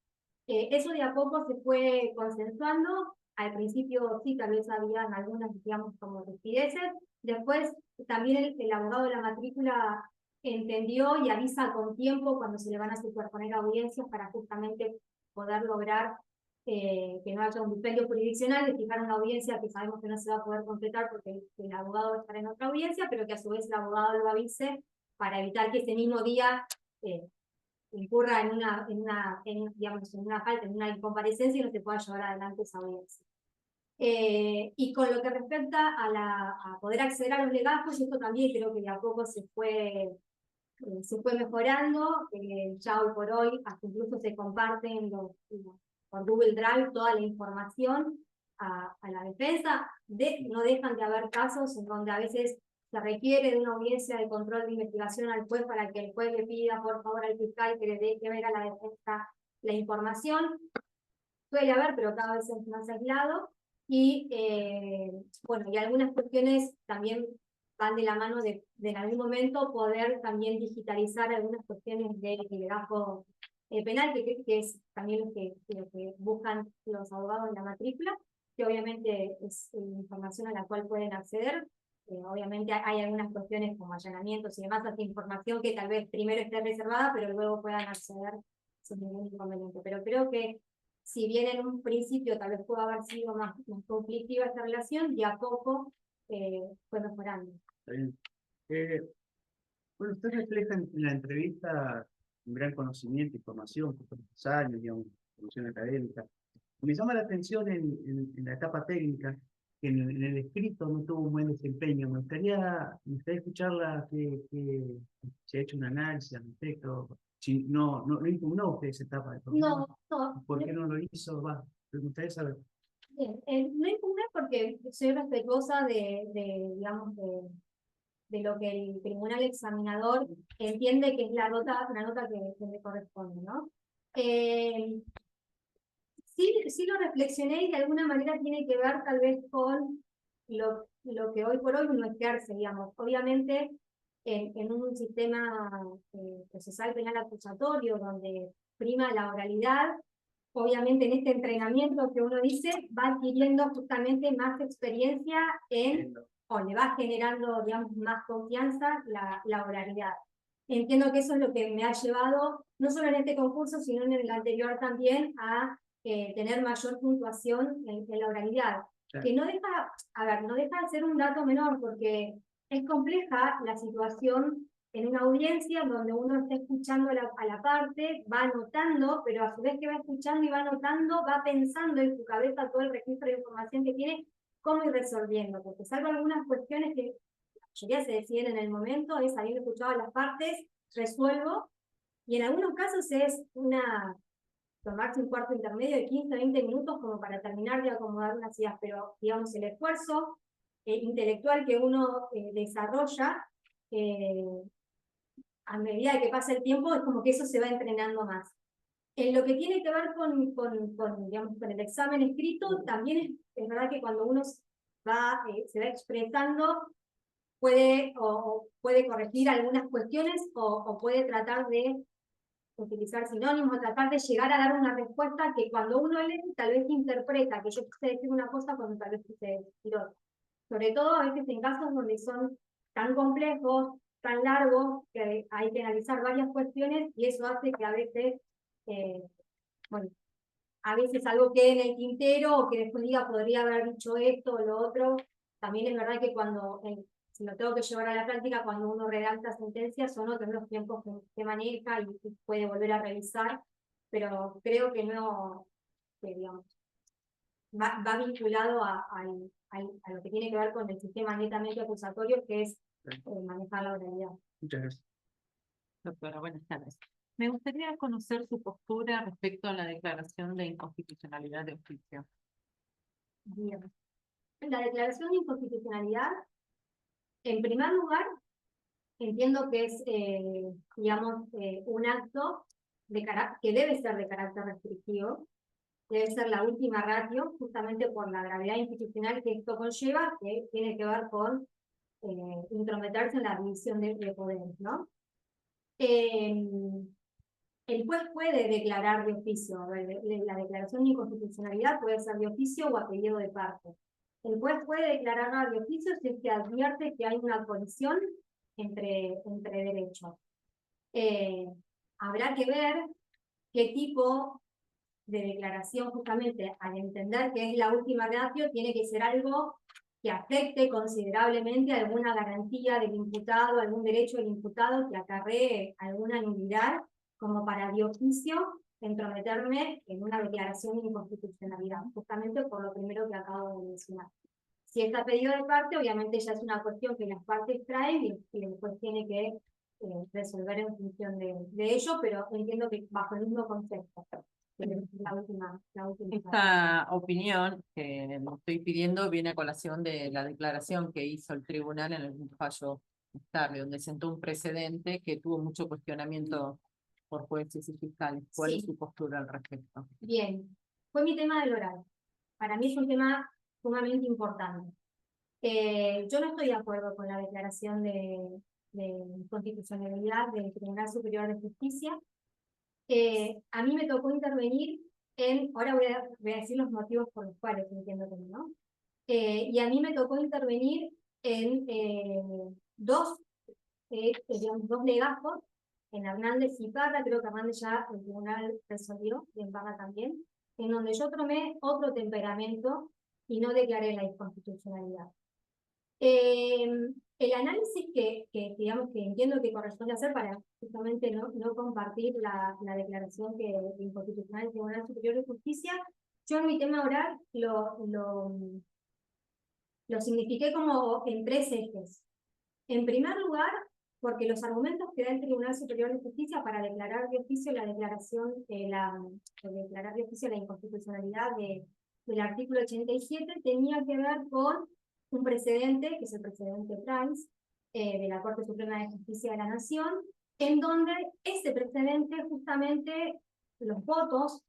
eso de a poco se fue consensuando. Al principio sí, tal vez habían algunas, digamos, como rispideces. Después también el abogado de la matrícula entendió y avisa con tiempo cuando se le van a superponer audiencias para justamente poder lograr que no haya un dispendio jurisdiccional, de fijar una audiencia que sabemos que no se va a poder completar porque el abogado va a estar en otra audiencia, pero que a su vez el abogado lo avise para evitar que ese mismo día incurra digamos, en una falta, en una incomparecencia y no se pueda llevar adelante esa audiencia. Y con lo que respecta a poder acceder a los legajos, esto también creo que de a poco se fue mejorando, ya hoy por hoy hasta incluso se comparten por Google Drive toda la información a la defensa. No dejan de haber casos en donde a veces se requiere de una audiencia de control de investigación al juez para que el juez le pida por favor al fiscal que le deje ver a la defensa la información. Suele haber, pero cada vez es más aislado. Y bueno, y algunas cuestiones también van de la mano de en algún momento poder también digitalizar algunas cuestiones del liderazgo penal, que es también lo que buscan los abogados en la matrícula, que obviamente es información a la cual pueden acceder. Obviamente hay algunas cuestiones como allanamientos y demás, esta información que tal vez primero esté reservada, pero luego puedan acceder sin ningún inconveniente. Pero creo que si bien en un principio tal vez pudo haber sido más conflictiva esta relación, de a poco fue mejorando. Está bien. Bueno, usted refleja en la entrevista un gran conocimiento y formación por tantos años, digamos, formación académica. Me llama la atención en la etapa técnica que en el escrito no tuvo un buen desempeño. Me gustaría escucharla, que se ha hecho un análisis al respecto. Si no impugnó usted esa etapa de formación. No. ¿Por qué no lo hizo? Me gustaría saber. Bien, no impugné porque soy respetuosa digamos, de lo que el tribunal examinador entiende que es la nota que le corresponde, ¿no? Sí lo reflexioné y de alguna manera tiene que ver tal vez con lo que hoy por hoy uno ejerce, digamos. Obviamente, en un sistema procesal penal acusatorio donde prima la oralidad, obviamente en este entrenamiento que uno dice, va adquiriendo justamente más experiencia o le va generando, digamos, más confianza la oralidad. Entiendo que eso es lo que me ha llevado, no solo en este concurso, sino en el anterior también, a tener mayor puntuación en la oralidad. Claro. Que no deja de ser un dato menor, porque es compleja la situación en una audiencia donde uno está escuchando a la parte, va anotando, pero a su vez que va escuchando y va anotando, va pensando en su cabeza todo el registro de información que tiene, cómo ir resolviendo, porque salvo algunas cuestiones que la mayoría se deciden en el momento, es habiendo escuchado las partes, resuelvo, y en algunos casos es tomarse un cuarto intermedio de 15 a 20 minutos como para terminar de acomodar unas ideas, pero digamos el esfuerzo intelectual que uno desarrolla a medida que pasa el tiempo es como que eso se va entrenando más. En lo que tiene que ver digamos, con el examen escrito, también es verdad que cuando uno se va expresando, puede corregir algunas cuestiones o puede tratar de utilizar sinónimos, tratar de llegar a dar una respuesta que cuando uno lee tal vez interpreta que yo quise decir una cosa cuando tal vez quise decir otra. Sobre todo a veces en casos donde son tan complejos, tan largos, que hay que analizar varias cuestiones y eso hace que a veces, bueno, a veces algo quede en el tintero o que después diga podría haber dicho esto o lo otro. También es verdad que cuando, si lo tengo que llevar a la práctica, cuando uno redacta sentencias son otros los tiempos que maneja y puede volver a revisar, pero creo que no, que, digamos, va vinculado a lo que tiene que ver con el sistema netamente acusatorio, que es manejar la oralidad. Muchas gracias. Doctora, buenas tardes. Me gustaría conocer su postura respecto a la declaración de inconstitucionalidad de oficio. Bien. La declaración de inconstitucionalidad, en primer lugar, entiendo que es, digamos, un acto que debe ser de carácter restrictivo, debe ser la última ratio, justamente por la gravedad institucional que esto conlleva, que tiene que ver con intrometerse en la división de poderes, ¿no? El juez puede declarar de oficio, la declaración de inconstitucionalidad puede ser de oficio o a pedido de parte. El juez puede declararla de oficio si es que advierte que hay una colisión entre derechos. Habrá que ver qué tipo de declaración, justamente al entender que es la última ratio, tiene que ser algo que afecte considerablemente alguna garantía del imputado, algún derecho del imputado que acarree alguna nulidad, como para de oficio entrometerme en una declaración de inconstitucionalidad, justamente por lo primero que acabo de mencionar. Si está pedido de parte, obviamente ya es una cuestión que las partes traen y después tiene que resolver en función de ello, pero entiendo que bajo el mismo concepto. La última Esta opinión que le estoy pidiendo viene a colación de la declaración que hizo el tribunal en el fallo tarde, donde sentó un precedente que tuvo mucho cuestionamiento por jueces y fiscales. ¿Cuál Sí. es su postura al respecto? Bien, fue mi tema del oral. Para mí es un tema sumamente importante. Yo no estoy de acuerdo con la declaración de inconstitucionalidad del Tribunal Superior de Justicia. A mí me tocó intervenir ahora voy a decir los motivos por los cuales entiendo que no. Y a mí me tocó intervenir en dos legajos, en Hernández y Parra, creo que Hernández ya el tribunal resolvió, y en Parra también, en donde yo tomé otro temperamento y no declaré la inconstitucionalidad. El análisis digamos que entiendo que corresponde hacer para justamente no compartir la declaración de inconstitucional del Tribunal Superior de Justicia, yo en mi tema oral lo signifiqué como en 3 ejes. En primer lugar, porque los argumentos que da el Tribunal Superior de Justicia para declarar de oficio la declaración, declarar de oficio la inconstitucionalidad del artículo 87 tenía que ver con un precedente, que es el precedente Price, de la Corte Suprema de Justicia de la Nación, en donde ese precedente, justamente, los votos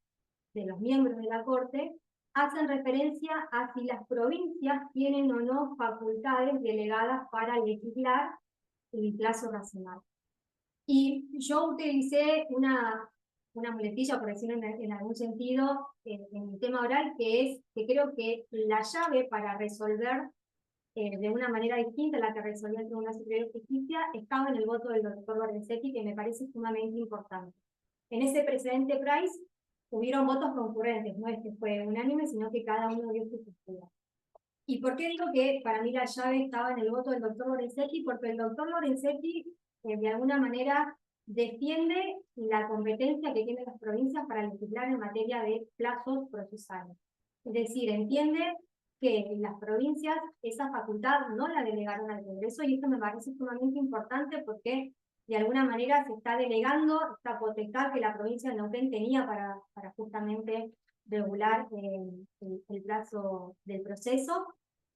de los miembros de la Corte hacen referencia a si las provincias tienen o no facultades delegadas para legislar el plazo racional. Y yo utilicé una muletilla, por decirlo en algún sentido, en mi tema oral, que creo que la llave para resolver de una manera distinta a la que resolvió el Tribunal Superior de Justicia estaba en el voto del doctor Lorenzetti, que me parece sumamente importante. En ese precedente Price hubieron votos concurrentes, no es que fue unánime, sino que cada uno dio su postura. ¿Y por qué digo que para mí la llave estaba en el voto del doctor Lorenzetti? Porque el doctor Lorenzetti, de alguna manera, defiende la competencia que tienen las provincias para legislar en materia de plazos procesales. Es decir, entiende que las provincias esa facultad no la delegaron al Congreso, y esto me parece sumamente importante porque de alguna manera se está delegando esta potestad que la provincia de Neuquén tenía para justamente regular el plazo del proceso.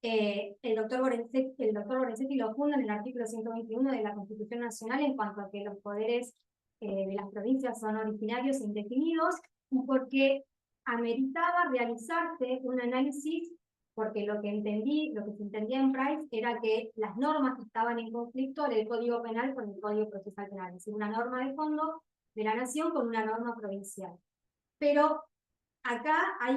El doctor Lorenzetti lo funda en el artículo 121 de la Constitución Nacional en cuanto a que los poderes de las provincias son originarios e indefinidos, y porque ameritaba realizarse un análisis, porque lo que se entendía en Price era que las normas que estaban en conflicto era el Código Penal con el Código Procesal Penal, es decir, una norma de fondo de la nación con una norma provincial. Pero acá hay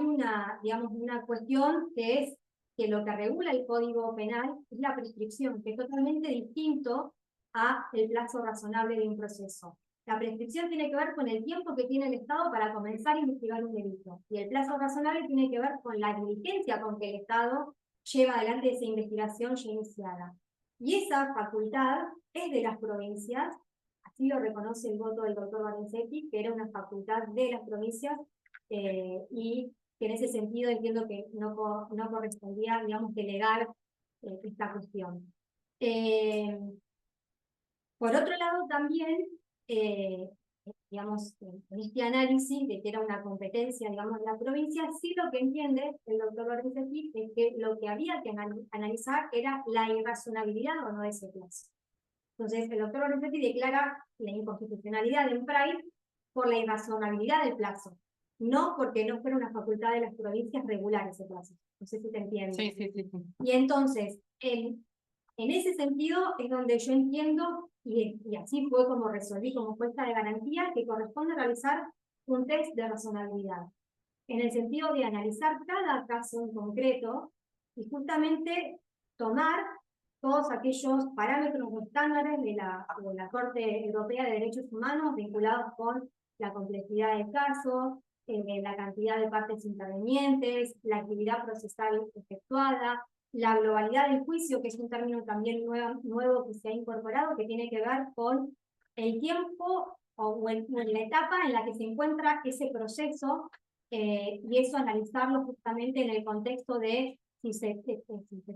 digamos, una cuestión que es que lo que regula el Código Penal es la prescripción, que es totalmente distinto a el plazo razonable de un proceso. La prescripción tiene que ver con el tiempo que tiene el Estado para comenzar a investigar un delito. Y el plazo razonable tiene que ver con la diligencia con que el Estado lleva adelante esa investigación ya iniciada. Y esa facultad es de las provincias, así lo reconoce el voto del doctor Lorenzetti, que era una facultad de las provincias, y que en ese sentido entiendo que no correspondía, digamos, delegar esta cuestión. Por otro lado, también, digamos, en este análisis de que era una competencia, digamos, de la provincia, sí lo que entiende el doctor Lorenzetti es que lo que había que analizar era la irrazonabilidad o no de ese plazo. Entonces, el doctor Lorenzetti declara la inconstitucionalidad del PRAI por la irrazonabilidad del plazo, no porque no fuera una facultad de las provincias regular ese plazo. No sé si te entiendes. Sí, sí, sí. Y entonces, en ese sentido es donde yo entiendo, y así fue como resolví como jueza de garantía, que corresponde realizar un test de razonabilidad, en el sentido de analizar cada caso en concreto y justamente tomar todos aquellos parámetros o estándares de la Corte Europea de Derechos Humanos vinculados con la complejidad del caso, la cantidad de partes intervenientes, la actividad procesal efectuada, la globalidad del juicio, que es un término también nuevo que se ha incorporado, que tiene que ver con el tiempo o en la etapa en la que se encuentra ese proceso, y eso analizarlo justamente en el contexto de si se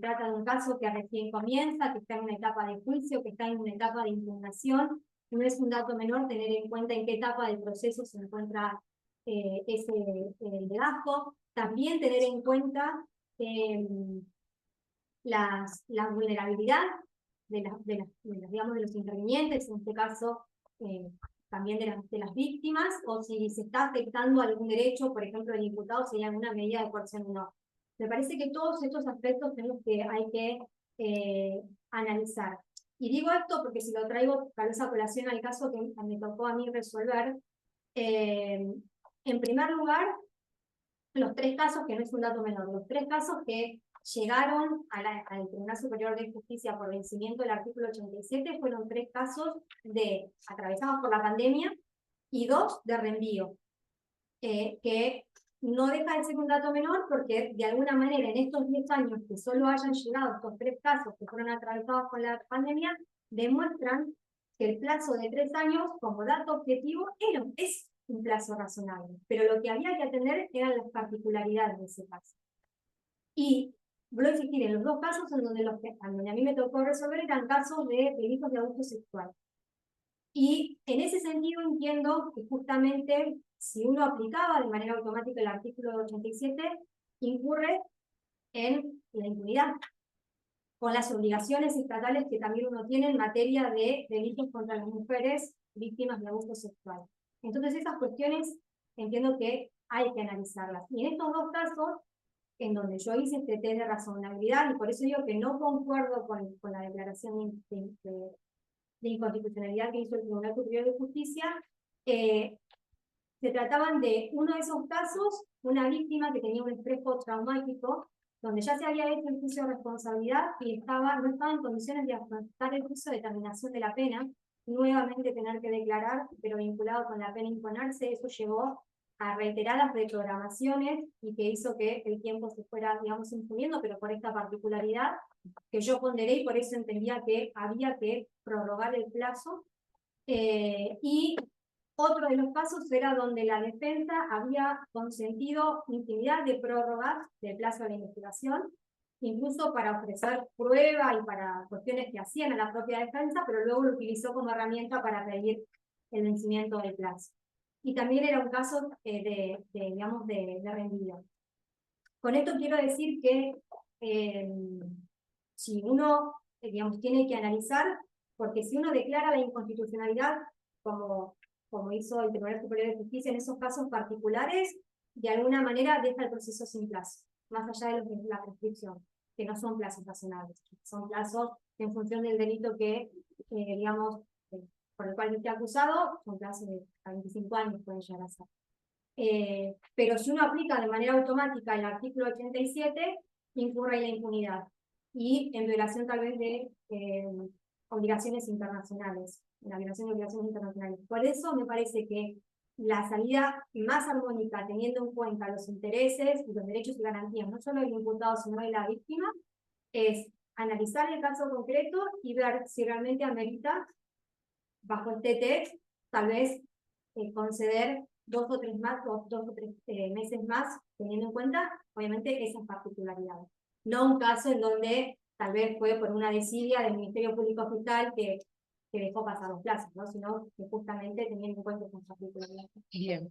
trata de un caso que recién comienza, que está en una etapa de juicio, que está en una etapa de impugnación. No es un dato menor tener en cuenta en qué etapa del proceso se encuentra ese legajo. También tener en cuenta la vulnerabilidad digamos, de los intervinientes, en este caso también de las víctimas, o si se está afectando algún derecho, por ejemplo, del imputado, si hay alguna medida de coerción o no. Me parece que todos estos aspectos hay que analizar. Y digo esto porque si lo traigo tal vez a colación al caso que me tocó a mí resolver, en primer lugar, los 3 casos, que no es un dato menor, los 3 casos que llegaron al Tribunal Superior de Justicia por vencimiento del artículo 87 fueron 3 casos atravesados por la pandemia y 2 de reenvío, que no deja de ser un dato menor porque de alguna manera en estos 10 años que solo hayan llegado estos 3 casos que fueron atravesados con la pandemia, demuestran que el plazo de 3 años como dato objetivo es un plazo razonable, pero lo que había que atender eran las particularidades de ese caso. Y voy a insistir, en los 2 casos en donde a mí me tocó resolver eran casos de delitos de abuso sexual. Y en ese sentido entiendo que justamente si uno aplicaba de manera automática el artículo 87, incurre en la impunidad, con las obligaciones estatales que también uno tiene en materia de delitos contra las mujeres víctimas de abuso sexual. Entonces esas cuestiones entiendo que hay que analizarlas. Y en estos 2 casos, en donde yo hice este test de razonabilidad, y por eso digo que no concuerdo con la declaración de inconstitucionalidad que hizo el Tribunal Superior de Justicia, se trataban de uno de esos casos, una víctima que tenía un estrés postraumático, donde ya se había hecho el juicio de responsabilidad y no estaba en condiciones de afrontar el juicio de determinación de la pena, nuevamente tener que declarar, pero vinculado con la pena imponerse. Eso llevó a reiteradas reprogramaciones y que hizo que el tiempo se fuera, digamos, imponiendo, pero por esta particularidad que yo ponderé y por eso entendía que había que prorrogar el plazo. Y otro de los casos era donde la defensa había consentido infinidad de prórrogas del plazo de la investigación, incluso para ofrecer prueba y para cuestiones que hacían a la propia defensa, pero luego lo utilizó como herramienta para pedir el vencimiento del plazo. Y también era un caso digamos, de reenvío. Con esto quiero decir que si uno, digamos, tiene que analizar, porque si uno declara la inconstitucionalidad como hizo el Tribunal Superior de Justicia en esos casos particulares, de alguna manera deja el proceso sin plazo, más allá de la prescripción, que no son plazos razonables, son plazos en función del delito que, digamos, por el cual esté acusado, son plazos de 25 años pueden llegar a ser. Pero si uno aplica de manera automática el artículo 87, incurre en la impunidad y en violación tal vez de obligaciones internacionales. la violación de obligaciones internacionales. Por eso me parece que la salida más armónica, teniendo en cuenta los intereses y los derechos y garantías, no solo del imputado, sino de la víctima, es analizar el caso concreto y ver si realmente amerita, bajo este texto, tal vez conceder 2 o 3 más, o 2 o 3 meses más, teniendo en cuenta, obviamente, esas particularidades. No un caso en donde tal vez fue por una desidia del Ministerio Público Fiscal que dejó pasar los plazos, ¿no? Sino que justamente teniendo en cuenta esas particularidades. Bien.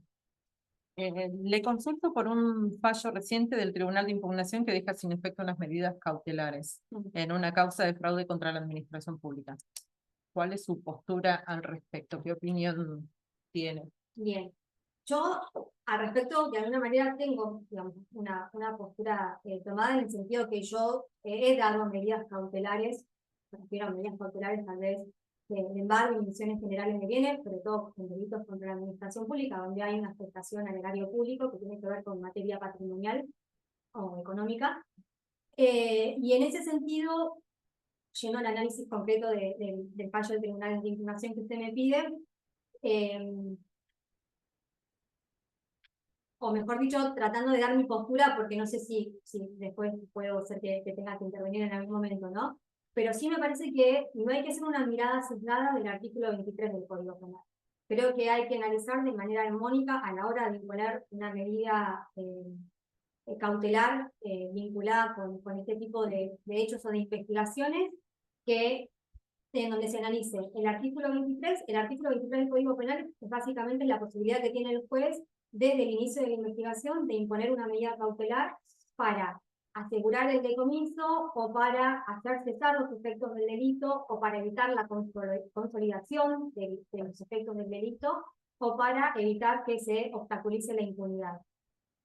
Le consulto por un fallo reciente del Tribunal de Impugnación que deja sin efecto unas medidas cautelares en una causa de fraude contra la administración pública. ¿Cuál es su postura al respecto? ¿Qué opinión tiene? Bien. Yo, al respecto, de alguna manera tengo, digamos, una postura tomada, en el sentido que yo he dado medidas cautelares, me refiero a medidas cautelares tal vez de embargo y misiones generales de bienes, sobre todo en delitos contra la administración pública, donde hay una afectación al erario público que tiene que ver con materia patrimonial o económica. Y en ese sentido, yendo al análisis concreto del fallo del Tribunal de Impugnación que usted me pide, o mejor dicho, tratando de dar mi postura, porque no sé si después puedo ser que tenga que intervenir en algún momento, ¿no? Pero sí me parece que no hay que hacer una mirada sesgada del artículo 23 del Código Penal. Creo que hay que analizar de manera armónica a la hora de imponer una medida cautelar vinculada con este tipo de hechos o de investigaciones, que en donde se analice el artículo 23. El artículo 23 del Código Penal es básicamente la posibilidad que tiene el juez desde el inicio de la investigación de imponer una medida cautelar para asegurar el decomiso o para hacer cesar los efectos del delito o para evitar la consolidación de los efectos del delito o para evitar que se obstaculice la impunidad.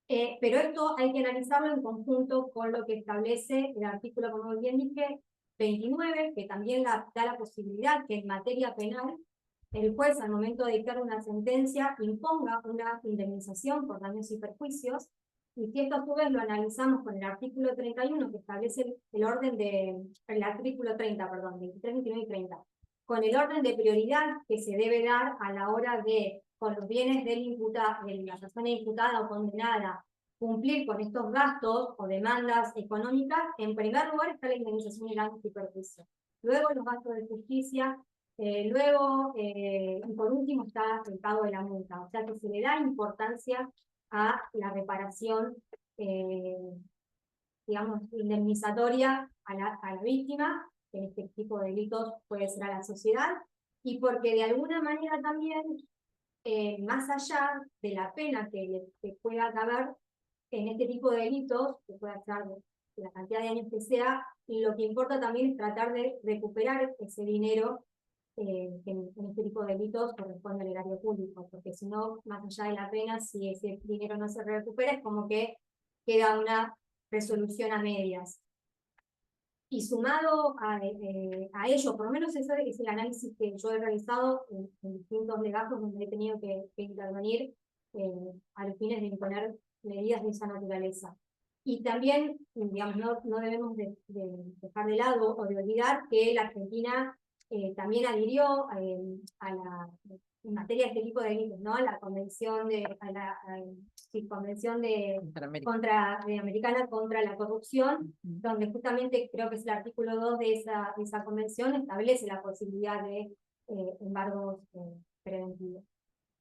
Pero esto hay que analizarlo en conjunto con lo que establece el artículo, como bien dije, 29, que también da la posibilidad que en materia penal el juez, al momento de dictar una sentencia, imponga una indemnización por daños y perjuicios, y si esto a su vez lo analizamos con el artículo 31, que establece el artículo 30, perdón, 23, 29 y 30, con el orden de prioridad que se debe dar a la hora de, con los bienes del imputado, de la persona imputada o condenada, cumplir con estos gastos o demandas económicas. En primer lugar está la indemnización de daños y perjuicios. Luego los gastos de justicia, luego, y por último está el pago de la multa. O sea que se le da importancia a la reparación, digamos, indemnizatoria a la víctima, que en este tipo de delitos puede ser a la sociedad, y porque de alguna manera también, más allá de la pena que pueda caber en este tipo de delitos, que puede ser de la cantidad de años que sea, y lo que importa también es tratar de recuperar ese dinero que en este tipo de delitos corresponde al erario público, porque si no, más allá de la pena, si ese dinero no se recupera, es como que queda una resolución a medias. Y sumado a ello, por lo menos ese es el análisis que yo he realizado en distintos legajos donde he tenido que intervenir a los fines de imponer medidas de esa naturaleza. Y también, digamos, no debemos de dejar de lado o de olvidar que la Argentina también adhirió en materia de este tipo de delitos, ¿no? A la convención convención americana contra la corrupción, donde justamente creo que es el artículo 2 de esa convención, establece la posibilidad de embargos preventivos.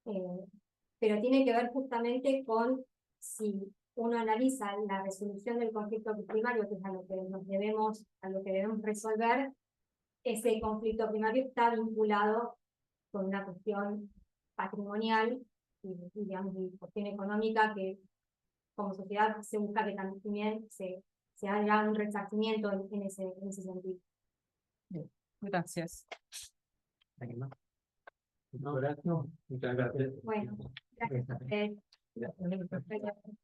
Pero tiene que ver justamente con si uno analiza la resolución del conflicto primario, que es a lo que debemos resolver. Ese conflicto primario está vinculado con una cuestión patrimonial digamos, y cuestión económica, que como sociedad se busca que también se haga un resarcimiento en ese sentido. Bien, gracias. ¿Alguien más? Muchas gracias. Bueno, gracias a ustedes. Gracias. Gracias.